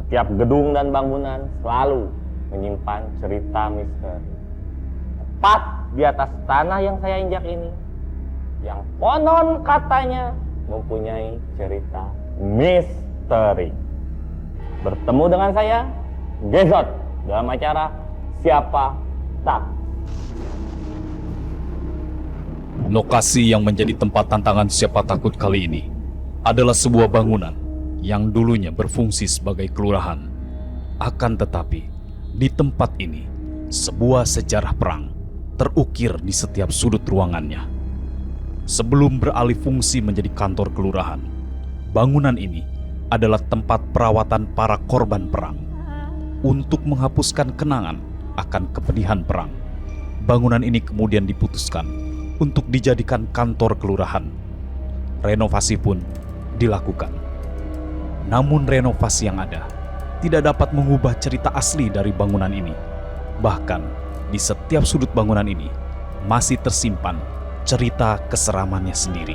Setiap gedung dan bangunan selalu menyimpan cerita misteri. Tepat di atas tanah yang saya injak ini, yang konon katanya mempunyai cerita misteri. Bertemu dengan saya, Gezot, dalam acara Siapa Tak. Lokasi yang menjadi tempat tantangan Siapa Takut kali ini adalah sebuah bangunan yang dulunya berfungsi sebagai kelurahan. Akan tetapi, di tempat ini, sebuah sejarah perang terukir di setiap sudut ruangannya. Sebelum beralih fungsi menjadi kantor kelurahan, bangunan ini adalah tempat perawatan para korban perang. Untuk menghapuskan kenangan akan kepedihan perang, bangunan ini kemudian diputuskan untuk dijadikan kantor kelurahan. Renovasi pun dilakukan. Namun renovasi yang ada tidak dapat mengubah cerita asli dari bangunan ini. Bahkan di setiap sudut bangunan ini masih tersimpan cerita keseramannya sendiri.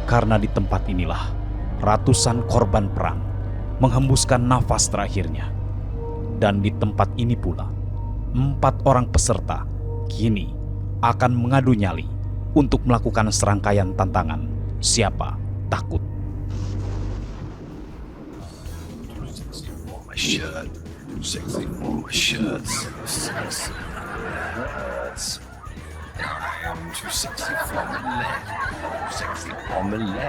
Karena di tempat inilah ratusan korban perang menghembuskan nafas terakhirnya. Dan di tempat ini pula 4 orang peserta kini akan mengadu nyali untuk melakukan serangkaian tantangan Siapa Takut. Sexy for my shirt, sexy hurts. I am too sexy for my leg, sexy for my leg.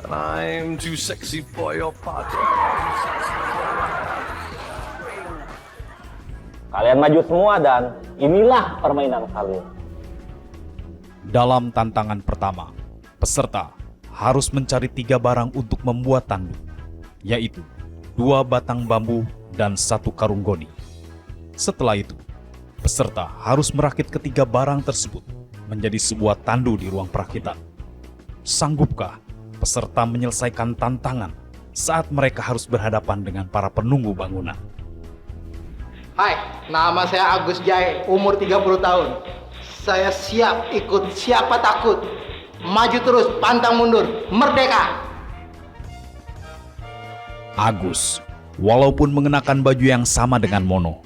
And I'm too sexy for your party. Kalian maju semua dan inilah permainan kalian. Dalam tantangan pertama, peserta harus mencari 3 barang untuk membuat tandu, yaitu 2 batang bambu dan 1 karung goni. Setelah itu, peserta harus merakit ketiga barang tersebut menjadi sebuah tandu di ruang perakitan. Sanggupkah peserta menyelesaikan tantangan saat mereka harus berhadapan dengan para penunggu bangunan? Hai, nama saya Agus Jai, umur 30 tahun. Saya siap ikut Siapa Takut. Maju terus, pantang mundur, merdeka. Agus, walaupun mengenakan baju yang sama dengan Mono,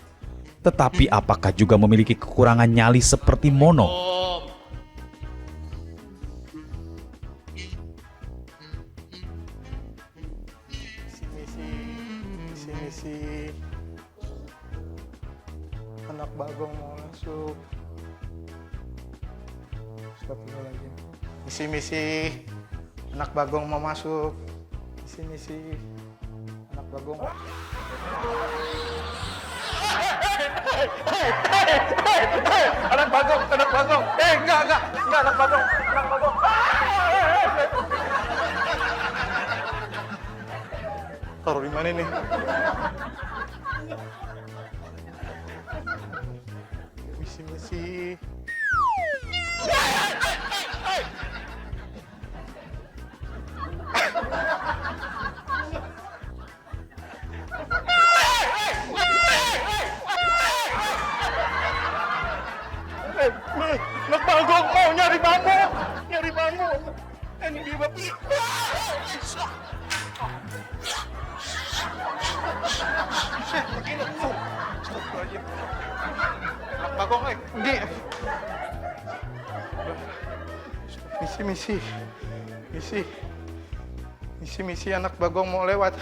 tetapi apakah juga memiliki kekurangan nyali seperti Mono? Misi anak bagong mau masuk. Astagfirullahaladzim. Misi anak bagong mau masuk. Misi anak bagong. Anak bagong. Enggak anak bagong. Taruh di mana nih? Misi. Nak bagong mau nyari bambu. Ini dia babi. Nak bagong, Di. Misi anak bagong mau lewat.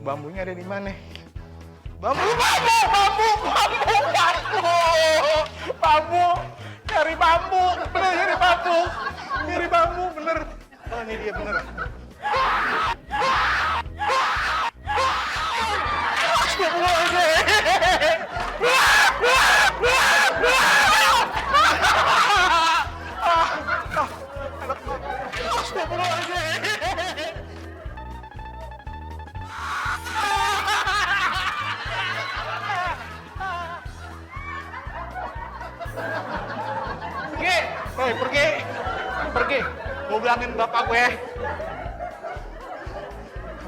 Bambunya ada di mana? Bambu. Nyari bambu, bener. Oh, ini dia bener. Pergi. Mau bilangin bapak gue.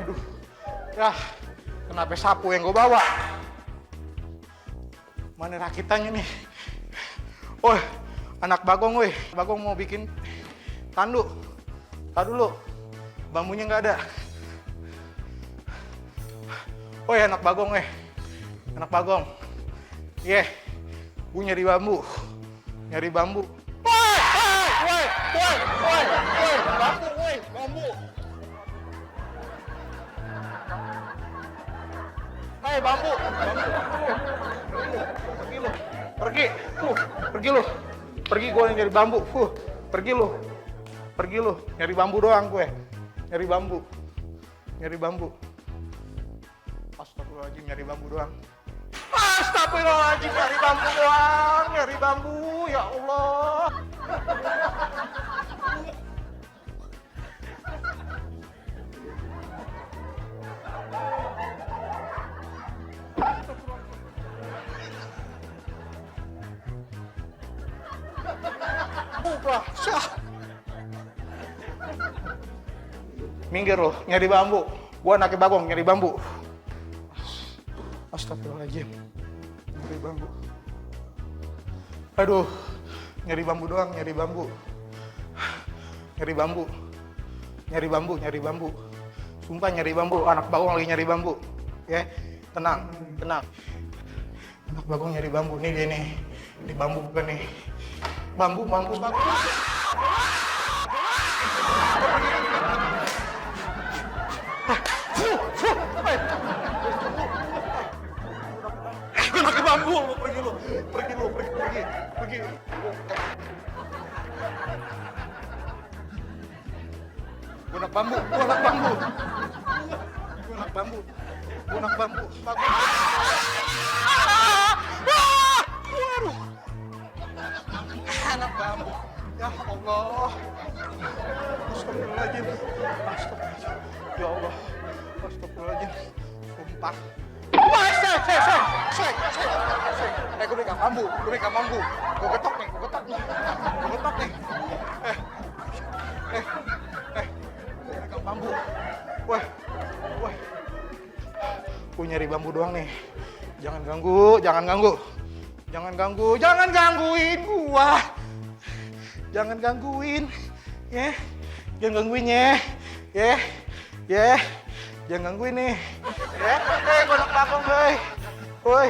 Aduh. Kenapa sapu yang gue bawa? Mana rakitannya nih? Woi, anak Bagong woi. Bagong mau bikin tanduk. Tar dulu. Bambunya nggak ada. Woi, anak Bagong Anak Bagong. Gue nyari bambu. Bambu. Woi, bambu. Hei, bambu. Pergi lu. Pergi gue nyari bambu. Pergi lu. Nyari bambu doang gue. Nyari bambu. Astagfirullahaladzim, nyari bambu doang. Astagfirullahaladzim, nyari bambu. Ya Allah. Minggir loh, nyari bambu. Gua anaknya Bagong, nyari bambu. Astagfirullahaladzim. Nyari bambu. Aduh, nyari bambu doang, nyari bambu. Sumpah nyari bambu, anak Bagong lagi nyari bambu. Ya, tenang. Anak Bagong nyari bambu, nih dia nih. Ini bambu bukan nih. Bambu. Pakai bambu, pergi. Gua anak bambu. Waduh. Anak bambu. Ya Allah. Astagfirullahaladzim. Ya Allah. Astagfirullahaladzim. Sumpah. Wah, saya. Gue pegang bambu. Gue getok nih. Gue pegang bambu. Wah. Gue nyari bambu doang nih. Jangan gangguin gua. Jangan gangguin. Ya. Jangan gangguin ya. Jangan gangguin nih. Gue anak Bagong, woi.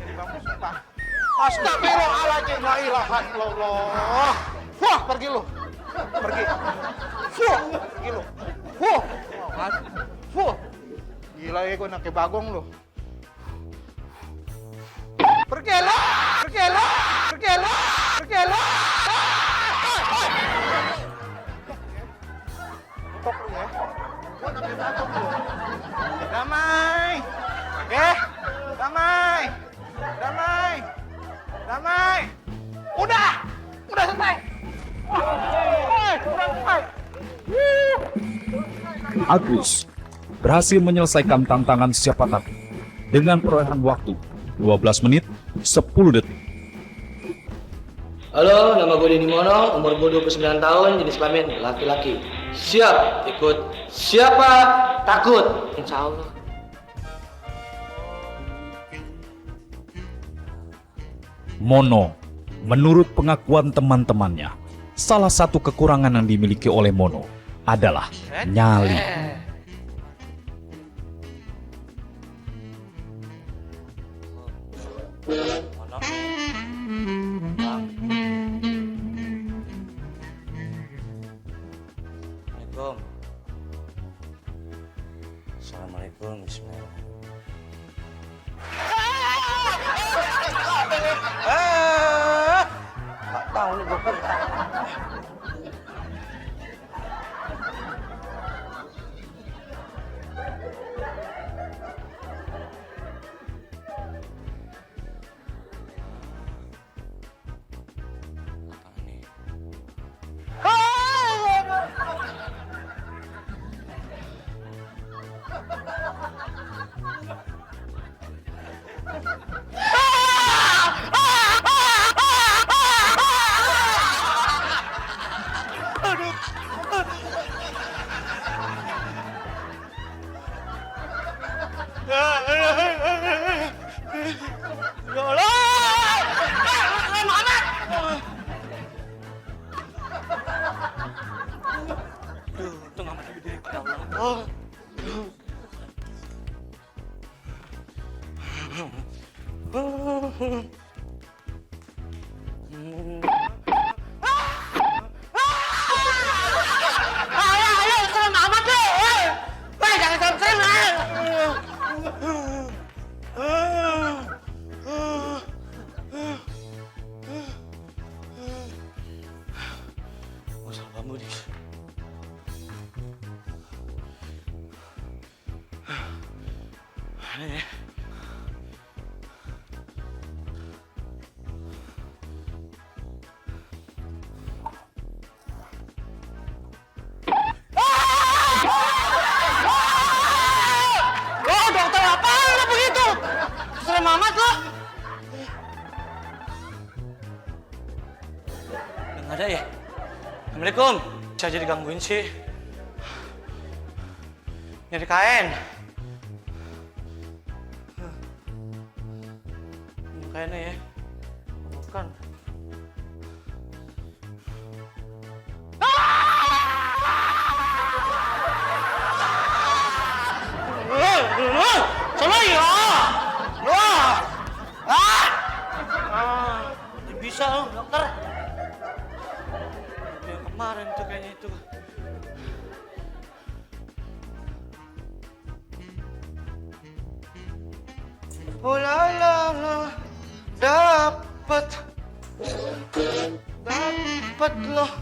Ini bambu sumpah. Astagfirullahaladzim, la ilaha illallah. Wah, pergi lu. Gila ya, gue anaknya Bagong lu. Pergi lu. Tok lu ya. Gue anaknya Bagong lu. Damai. Udah selesai. Agus berhasil menyelesaikan tantangan siapa takut dengan perolehan waktu 12 menit 10 detik. Halo, nama gue Denny Mono, umur gue 29 tahun, jenis kelamin laki-laki. Siap ikut siapa takut? Insya Allah. Mono, menurut pengakuan teman-temannya, salah satu kekurangan yang dimiliki oleh Mono adalah nyali. Assalamualaikum. Bismillahirrahmanirrahim. Nggak tahu nih gue kentang. Oh. Ayo, serem amat lu! Weh, jangan serem-serem! Masalah bambu nih. Aneh ya. Oh, dokter apaan lo begitu? Serem amat lo. Nggak ada ya? Assalamualaikum. Saya jadi gangguin sih. Nyari kain. Kainnya ya. Bukan. Sana ya. Wah. Tidak bisa loh, dokter. Yang kemarin tuh kayaknya itu. Oh la la la, dapat loh.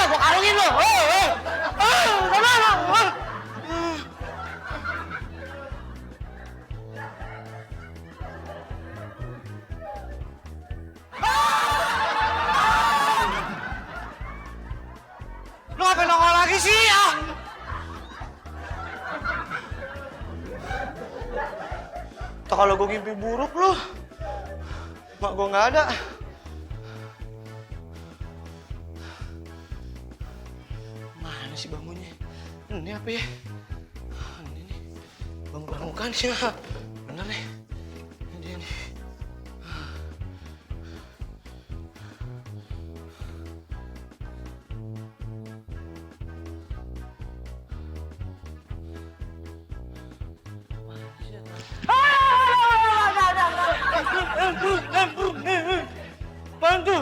Gua karungin lo. Lu ngapain nongol lagi sih ya? Tuh kalau gue ngimpi buruk lu, mak gue nggak ada. Mana sih bambunya? Ini apa ya? Ini nih, bambu kan sih, bener nih. Ini dia nih. Bantu.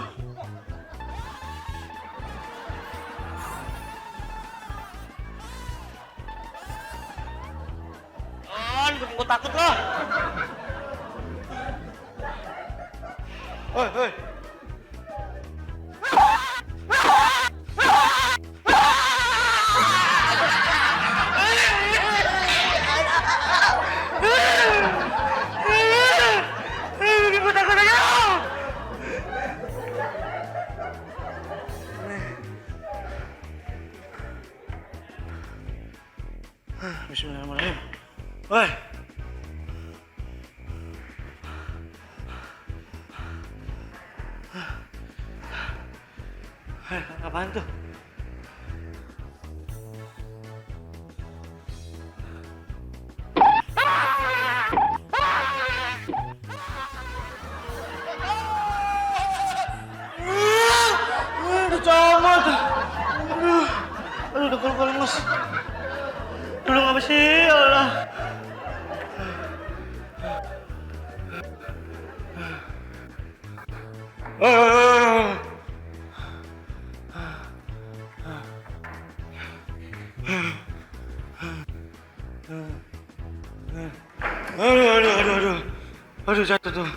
Ini bikin gue takut loh. Hei. Bikin gue takut aja. Bismillahirrahmanirrahim. Woi. Apaan tuh? Aduh, comot. Aduh, dekul-dekul lemes. Dulu ngapa sih, ya Allah. Aduh, jatuh tuh.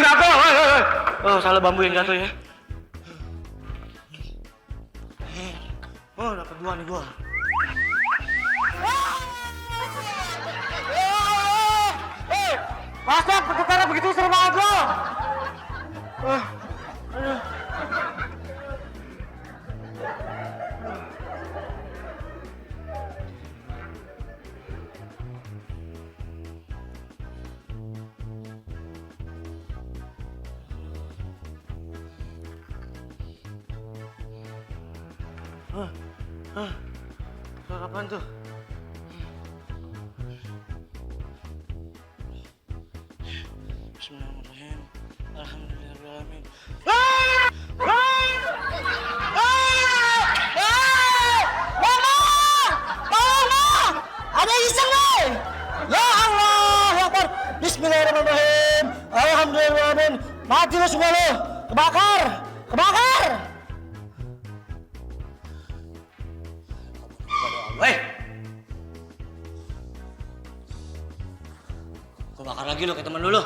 Jatuh. Oh, salah bambu yang jatuh ya. Oh, dapat dua nih gua. Masa pertukaran begitu serem banget lo? Aduh. Suara apaan tuh? Mati lo semua lo! Kebakar! Kebakar! Woi! Kebakar lagi lo kayak temen lu.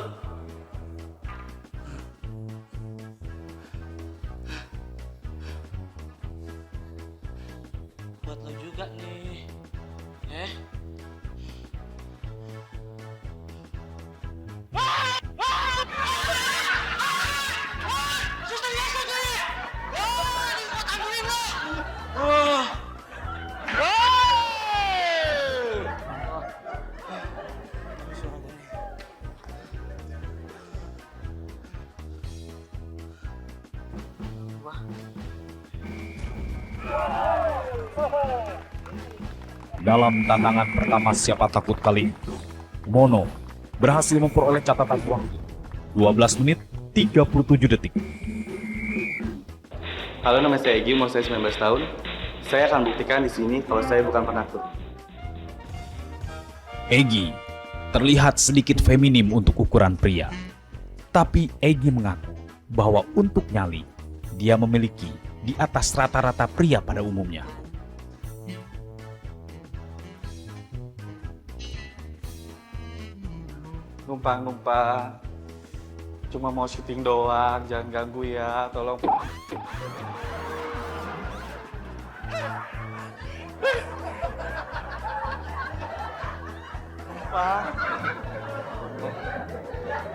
Buat lo juga nih. Dalam tantangan pertama siapa takut kali ini, Mono berhasil memperoleh catatan waktu 12 menit 37 detik. Halo, nama saya Egy, umur saya 19 tahun. Saya akan buktikan di sini kalau saya bukan penakut. Egy terlihat sedikit feminim untuk ukuran pria. Tapi Egy mengaku bahwa untuk nyali, dia memiliki di atas rata-rata pria pada umumnya. Numpang-numpang. Cuma mau syuting doang, jangan ganggu ya, tolong. Numpang.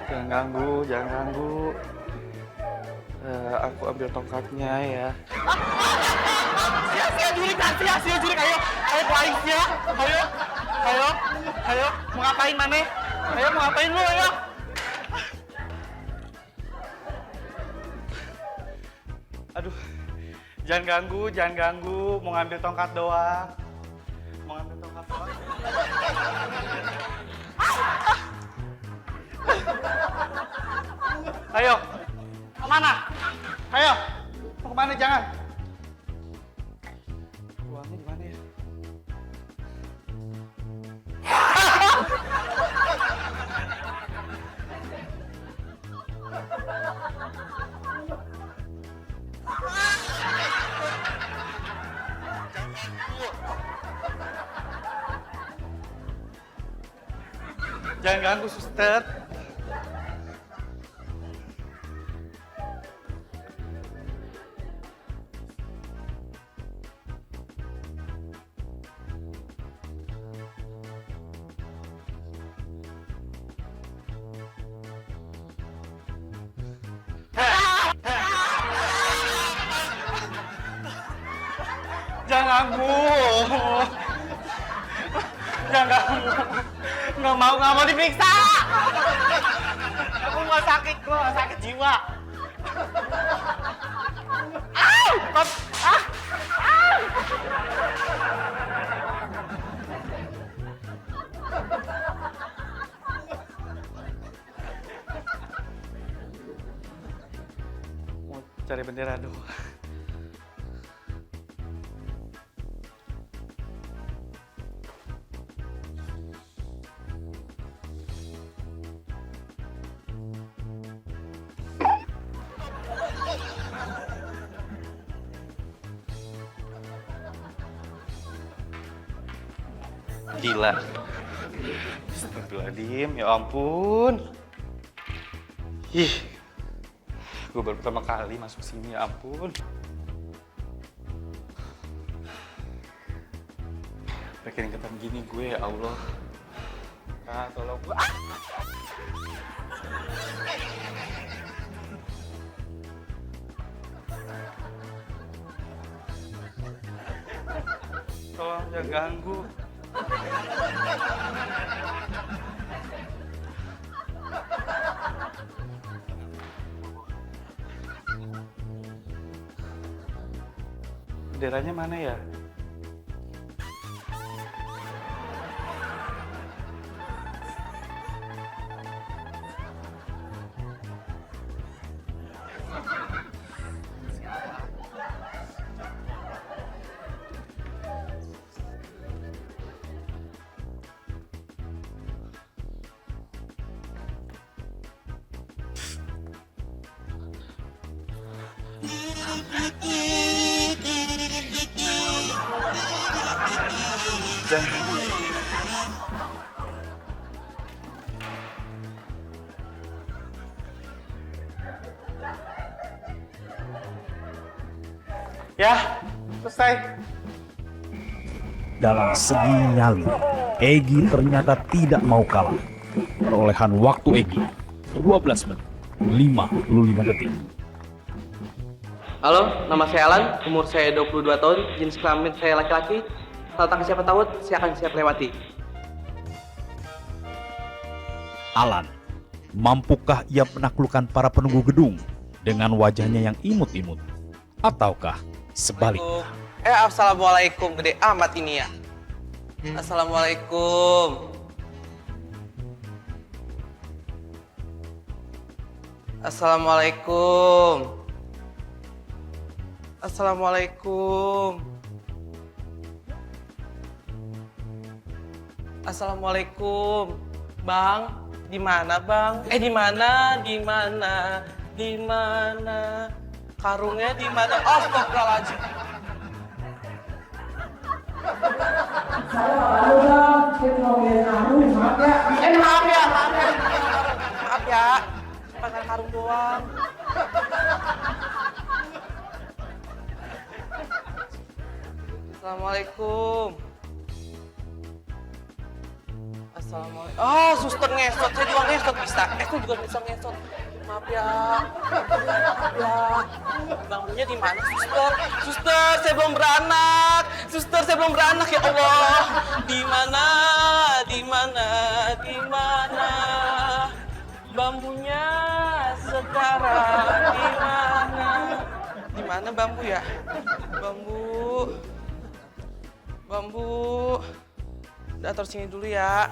Jangan ganggu, jangan ganggu. Aku ambil tongkatnya ya. Sia jurik, ayo paling sia, ayo, mau ngapain mana? Ayo mau ngapain lu, ayo? Aduh, jangan ganggu, mau ngambil tongkat doang. Ayo, kemana? Ayo, mau kemana? Jangan. Uangnya di mana ya? Jangan ganggu, suster. Jangan ganggu. Jangan ganggu. Nggak mau diperiksa. Aku nggak sakit, gue nggak sakit jiwa. Mau cari bendera doang. Gila. Astagfirullahaladzim, ya ampun. Ih, gue baru pertama kali masuk sini, ya ampun. Pengen ketemu gini gue, ya Allah. Ah, tolong gue. Tolong jangan ganggu. Benderanya mana ya? Ya, selesai. Dalam segi nyali, Egy ternyata tidak mau kalah. Perolehan waktu Egy 12 menit 55 detik. Halo, nama saya Alan, umur saya 22 tahun, jenis kelamin saya laki-laki. Tentang siapa tahu, saya akan siap lewati. Alan, mampukah ia menaklukkan para penunggu gedung dengan wajahnya yang imut-imut? Ataukah sebalik? Assalamualaikum, gede amat ini ya. Assalamualaikum. Assalamualaikum. Assalamualaikum. Assalamualaikum. Bang, di mana, Bang? Di mana? Di mana? Di mana? Karungnya di mana? Astagfirullahaladzim. Maaf ya. Pasang karung doang. Assalamualaikum. Assalamualaikum. Oh, suster ngesot. Saya juga ngesot bisa. Aku juga bisa ngesot. Maaf ya. Maaf ya. Bangkunya di mana, suster? Suster, saya belum beranak. Suster, saya belum beranak ya Allah. Di mana? Di mana? Di mana? Bambunya sekarang di mana? Di mana bambu ya? Bambu. Bambu. Udah taruh sini dulu ya.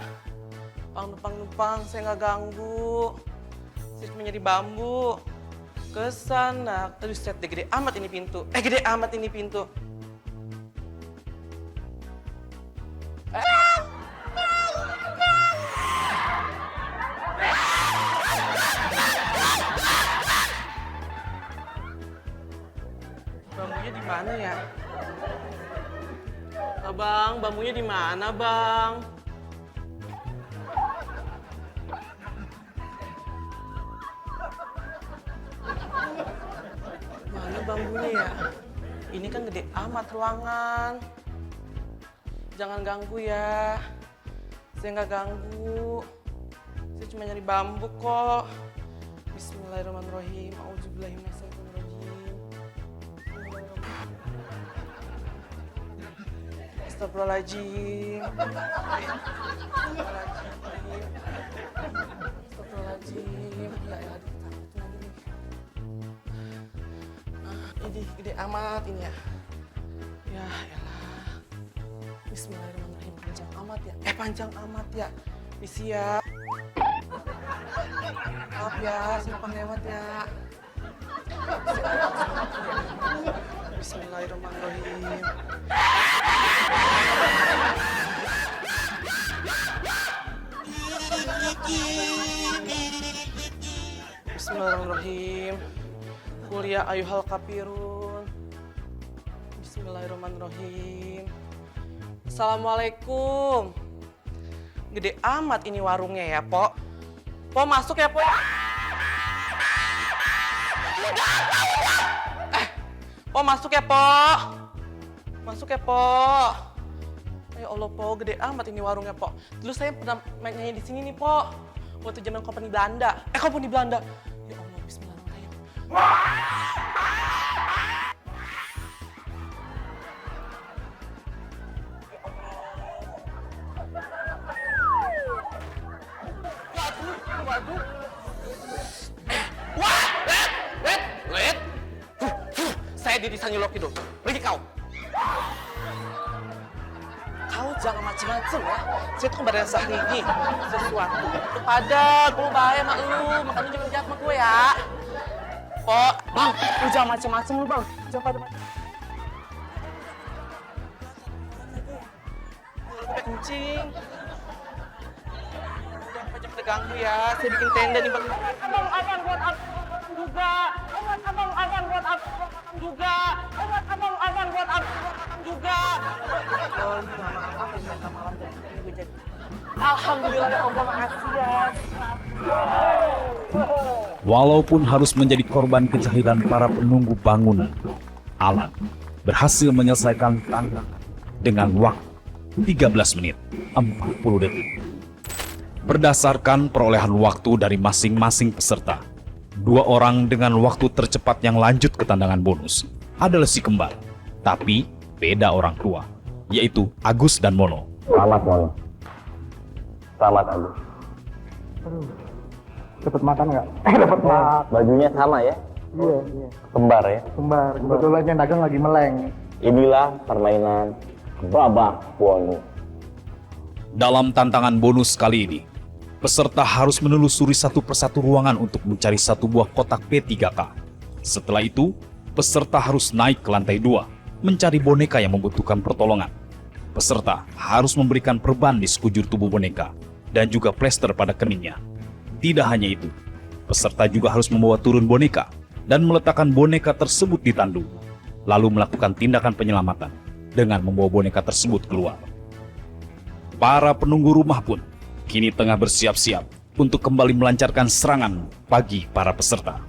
Numpang, saya nggak ganggu. Saya cuma nyari bambu. Kesana. Aduh, set deh, gede amat ini pintu. Gede amat ini pintu. Bambunya di mana ya? Abang, bambunya di mana, Bang? Mana bambunya ya? Ini kan gede amat ruangan. Jangan ganggu ya. Saya nggak ganggu. Saya cuma nyari bambu kok. Bismillahirrahmanirrahim. Auzubillahiminasyaitonirrajim. Astagfirullahaladzim. Astagfirullahaladzim. Ya, takut lagi nih. Ini gede amat ini ya. Ya elah. Bismillahirrahmanirrahim. Panjang amat ya. Panjang amat ya. Misi ya. Maaf ya, sempat lewat ya. Bismillahirrahmanirrahim. Bismillahirrahmanirrahim. Kuliah ayuhal kafirun. Bismillahirrahmanirrahim. Assalamualaikum. Gede amat ini warungnya ya, Pok. Pok masuk ya, Pok. Pok masuk ya, Pok. Masuk ya, Pok. Ya Allah, Pok, gede amat ini warungnya, Pok. Dulu saya pernah nyanyi di sini nih, Pok. Waktu zaman kompeni Belanda. Kompeni Belanda. Ya Allah, bismillahirrahmanirrahim. Waduh. Wah, Let. Saya di Sanyo Loki dong. Pergi kau. Kau jangan macem-macem ya. Saya tuh kemarin Sahrini sesuatu. Itu padat, gue bahaya sama lu. Makanya jangan jahat sama gue ya. Pok, Bang, lu jangan macem-macem lu, Bang. Jangan pada macem. Udah kencing. Jangan pada ganggu ya. Saya bikin tenda nih, Bang. Abang buat apa juga. Abang buat apa. juga. Aman buat abang juga. Oh, alhamdulillah ya Allah, makasih ya. Walaupun harus menjadi korban kejahilan para penunggu bangunan, Alan berhasil menyelesaikan tantangan dengan waktu 13 menit 40 detik. Berdasarkan perolehan waktu dari masing-masing peserta, 2 orang dengan waktu tercepat yang lanjut ke tantangan bonus adalah si kembar, tapi beda orang tua, yaitu Agus dan Mono. Selamat Mono. Selamat Agus. Cepet makan nggak? Dapat makan. Bajunya sama ya? Iya. Kembar ya? Kembar. Kebetulan yang dagang lagi meleng. Inilah permainan babak bonus. Dalam tantangan bonus kali ini, peserta harus menelusuri satu persatu ruangan untuk mencari satu buah kotak P3K. Setelah itu, peserta harus naik ke lantai 2, mencari boneka yang membutuhkan pertolongan. Peserta harus memberikan perban di sekujur tubuh boneka, dan juga plester pada keningnya. Tidak hanya itu, peserta juga harus membawa turun boneka, dan meletakkan boneka tersebut di tandu, lalu melakukan tindakan penyelamatan dengan membawa boneka tersebut keluar. Para penunggu rumah pun kini tengah bersiap-siap untuk kembali melancarkan serangan bagi para peserta.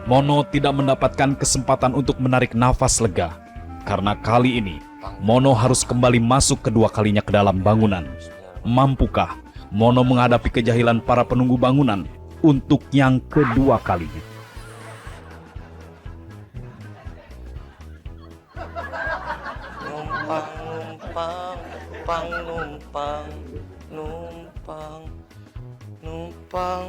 Mono tidak mendapatkan kesempatan untuk menarik nafas lega, karena kali ini Mono harus kembali masuk kedua kalinya ke dalam bangunan. Mampukah Mono menghadapi kejahilan para penunggu bangunan untuk yang kedua kalinya? Numpang.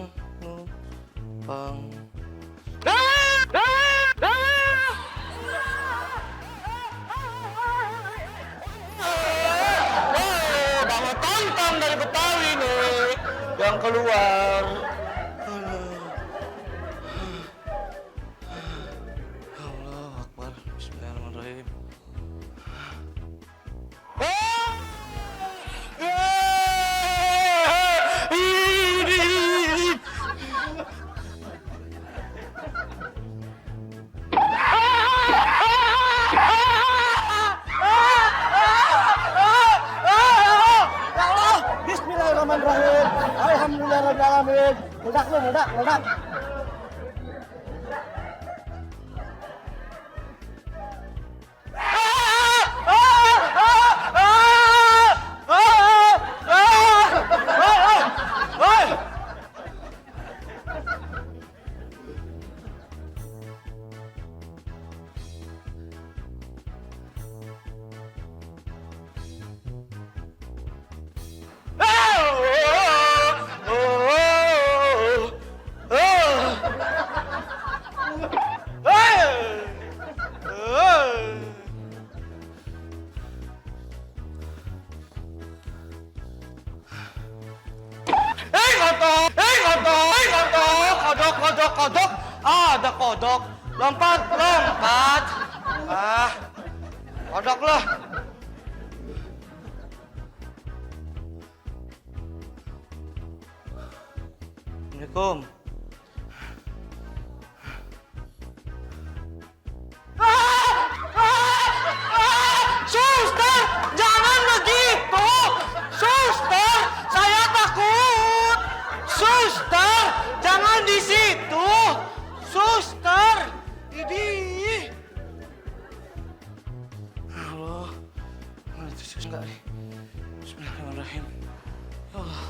Bawa tonton dari Betawi nih yang keluar. Allah Akbar. Bismillahirrahmanirrahim. Bismillahirrahmanirrahim. Alhamdulillahirrahmanirrahim. Ledak. Kodok. Ada kodok. Lompat. Kodok lah. Assalamualaikum. Suster, jangan begitu. Suster, saya takut. Suster, jangan di situ. Suster, ini. Allah, mana terus enggak nih? Bismillahirrahmanirrahim. Ya Allah.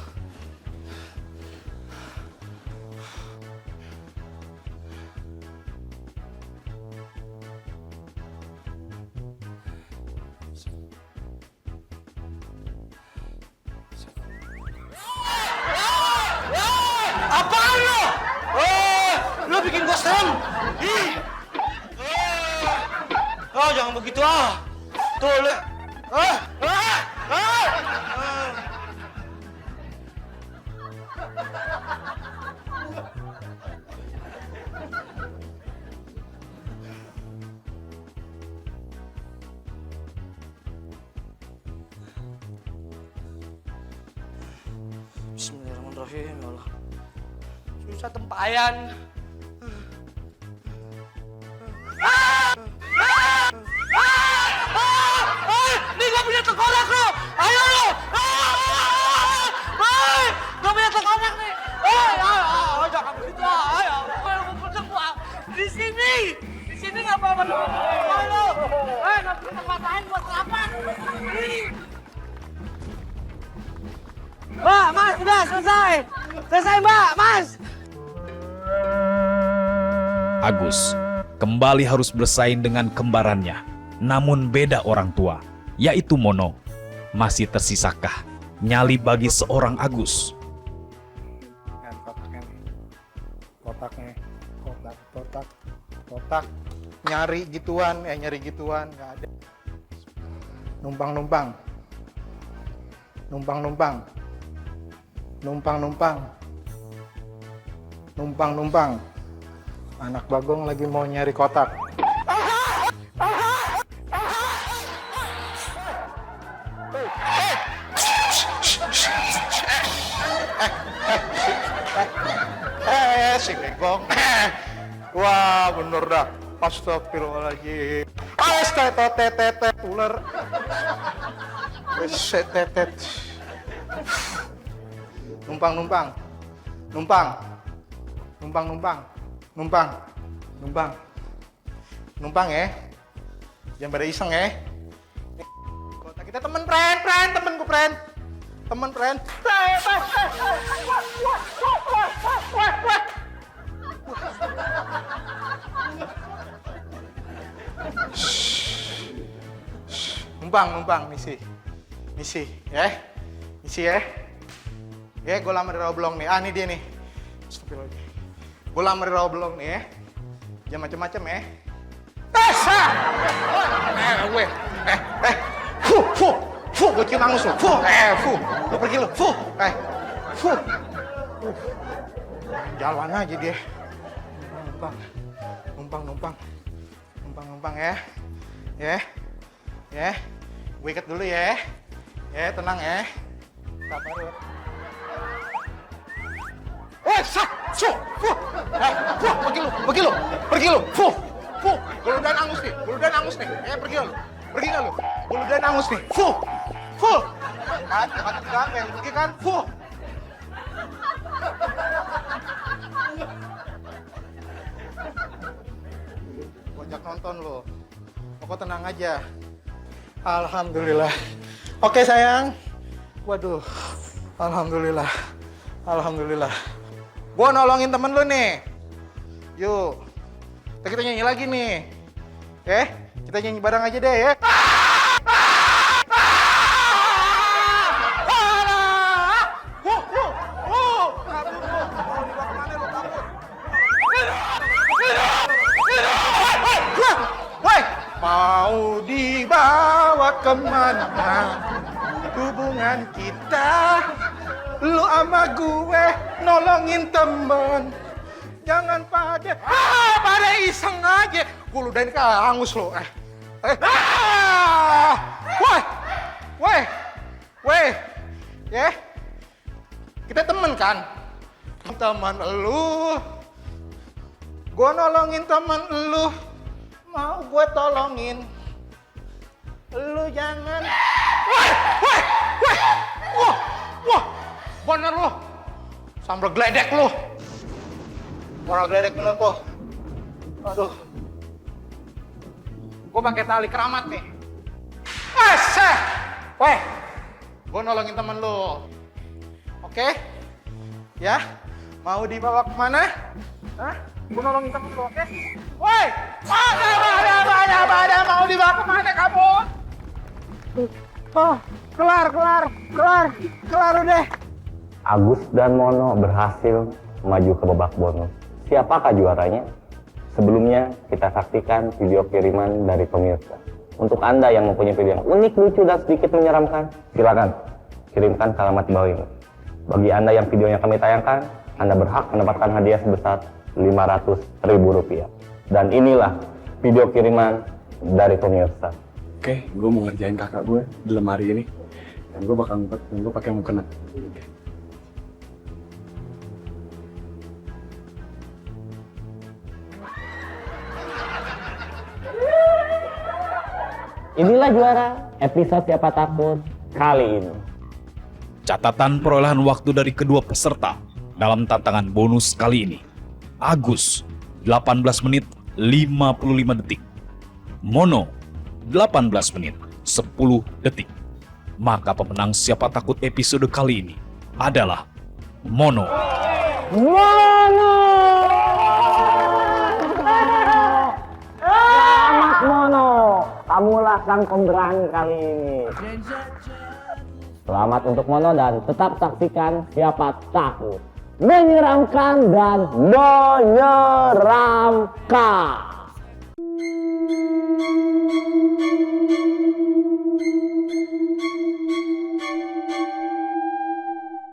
Apaan lo? Lo bikin gue serem. Jangan begitu Tuh, lo. Bismillahirrahmanirrahim, ya Allah. Susah tempayan. Mbak, Mas, sudah selesai. Selesai, Mbak, Mas. Agus kembali harus bersaing dengan kembarannya, namun beda orang tua, yaitu Mono. Masih tersisakah nyali bagi seorang Agus? Kotak. Nyari gituan nggak ada. Numpang. Anak Bagong lagi mau nyari kotak. Si Begong. Wah, bener dah. Astagfirullahaladzim. Tetet ular. Tetet. Numpang ya. Jangan pada iseng ya. Kota kita temen temenku friend. Temen friend. Numpang misi ya. Ya, gue lama di Roblong nih. Nih dia nih. Astagfirullahaladzim. Gue lama di Roblong nih ya. Jangan macem-macem ya. Gue cium angus lu. Lu pergi lu. Jalan aja dia. Numpang ya. Ya. Gue ikat dulu ya. Ya, tenang ya. Sabar ya. Pergi lu. Guludan angus nih. Pergi lu. Guludan angus nih. Kan, pergi kan. Banyak nonton lo. Pokok tenang aja. Alhamdulillah. Oke sayang. Waduh. Alhamdulillah. Gua nolongin temen lu nih. Yuk. Kita nyanyi lagi nih. Kita nyanyi bareng aja deh ya. Mau dibawa kemana hubungan kita? Lu sama gue nolongin temen. Jangan pada iseng aja. Gue ludahin ke angus lo. Weh. Ya. Kita temen kan? Teman lu. Gue nolongin temen lu. Mau gue tolongin. Lu jangan. Wah. Bener lu. Sambil geledek lu. Moral geledek bener kok. Aduh. Gue pakai tali keramat nih. Weh. Gue nolongin temen lu. Oke? Ya? Mau dibawa kemana? Hah? Gue nolongin temen lu, oke? Woi! Ada. Mau dibawa kemana kamu? Kelar udah. Agus dan Mono berhasil maju ke babak bonus. Siapakah juaranya? Sebelumnya kita saksikan video kiriman dari pemirsa. Untuk Anda yang mempunyai video yang unik, lucu, dan sedikit menyeramkan, silakan kirimkan ke alamat di bawah ini. Bagi Anda yang videonya kami tayangkan, Anda berhak mendapatkan hadiah sebesar Rp500.000. Dan inilah video kiriman dari pemirsa. Oke, gue mau ngerjain kakak gue di lemari ini. Dan gue bakal ngumpet, dan gue pakai mukena. Inilah juara episode Siapa Takut kali ini. Catatan perolehan waktu dari kedua peserta dalam tantangan bonus kali ini. Agus 18 menit 55 detik. Mono 18 menit 10 detik. Maka pemenang Siapa Takut episode kali ini adalah Mono. Mono! Selamat Mono! Kamulah sang pemberani kali ini. Selamat untuk Mono dan tetap saksikan Siapa Takut. Menyeramkan dan menyeramkan.